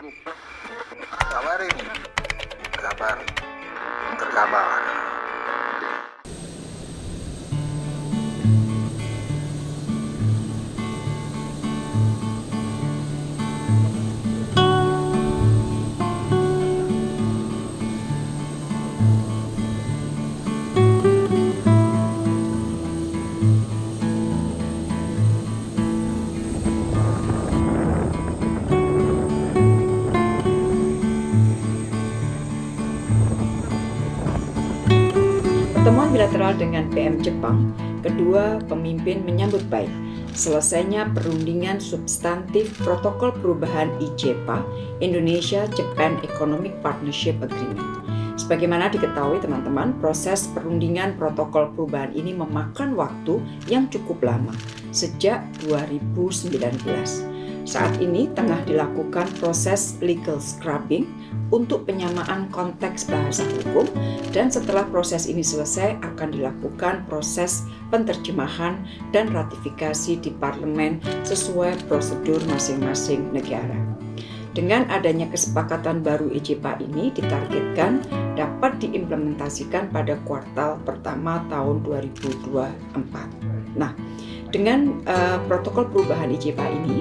Kabar ini, kabar terkabar. Pertemuan bilateral dengan PM Jepang, kedua pemimpin menyambut baik selesainya perundingan substantif protokol perubahan IJPA Indonesia-Japan Economic Partnership Agreement. Sebagaimana diketahui teman-teman, proses perundingan protokol perubahan ini memakan waktu yang cukup lama, sejak 2019. Saat ini tengah dilakukan proses legal scrubbing untuk penyamaan konteks bahasa hukum, dan setelah proses ini selesai akan dilakukan proses penerjemahan dan ratifikasi di parlemen sesuai prosedur masing-masing negara. Dengan adanya kesepakatan baru IJPA ini ditargetkan dapat diimplementasikan pada kuartal pertama tahun 2024. Nah, dengan protokol perubahan IJPA ini,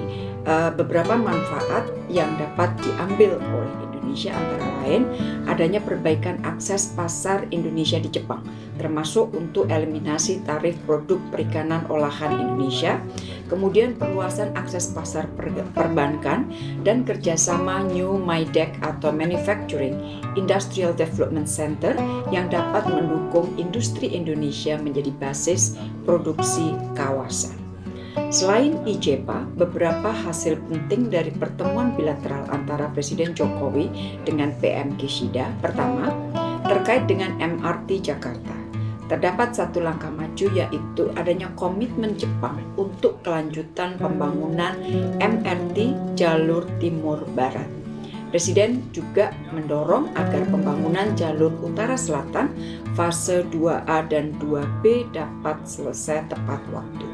beberapa manfaat yang dapat diambil oleh Indonesia antara lain adanya perbaikan akses pasar Indonesia di Jepang, termasuk untuk eliminasi tarif produk perikanan olahan Indonesia, kemudian perluasan akses pasar perbankan, dan kerjasama New MIDEC atau Manufacturing Industrial Development Center yang dapat mendukung industri Indonesia menjadi basis produksi kawasan. Selain IJPA, beberapa hasil penting dari pertemuan bilateral antara Presiden Jokowi dengan PM Kishida. Pertama, terkait dengan MRT Jakarta. Terdapat satu langkah maju, yaitu adanya komitmen Jepang untuk kelanjutan pembangunan MRT jalur Timur Barat. Presiden juga mendorong agar pembangunan jalur Utara Selatan fase 2A dan 2B dapat selesai tepat waktu.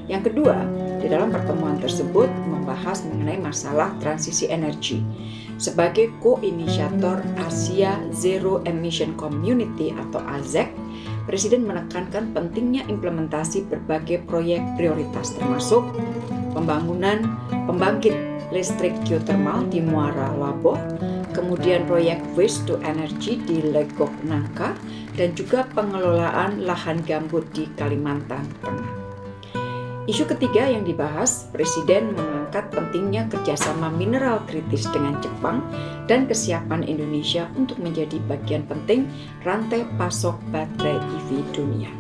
Yang kedua, di dalam pertemuan tersebut membahas mengenai masalah transisi energi. Sebagai ko-inisiator Asia Zero Emission Community atau AZEC, Presiden menekankan pentingnya implementasi berbagai proyek prioritas termasuk pembangunan pembangkit listrik geothermal di Muara Laboh, kemudian proyek waste to energy di Legok Nangka, dan juga pengelolaan lahan gambut di Kalimantan Tengah. Isu ketiga yang dibahas, Presiden mengangkat pentingnya kerjasama mineral kritis dengan Jepang dan kesiapan Indonesia untuk menjadi bagian penting rantai pasok baterai EV dunia.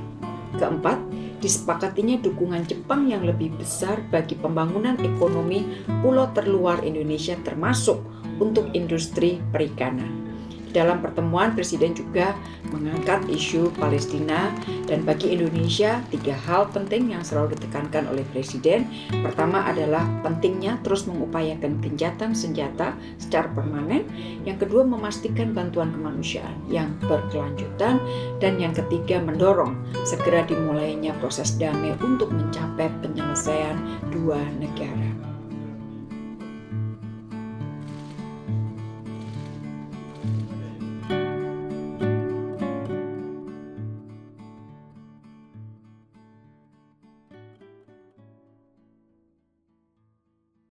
Keempat, disepakatinya dukungan Jepang yang lebih besar bagi pembangunan ekonomi pulau terluar Indonesia termasuk untuk industri perikanan. Dalam pertemuan, Presiden juga mengangkat isu Palestina, dan bagi Indonesia, tiga hal penting yang selalu ditekankan oleh Presiden. Pertama adalah pentingnya terus mengupayakan gencatan senjata secara permanen. Yang kedua, memastikan bantuan kemanusiaan yang berkelanjutan. Dan yang ketiga, mendorong segera dimulainya proses damai untuk mencapai penyelesaian dua negara.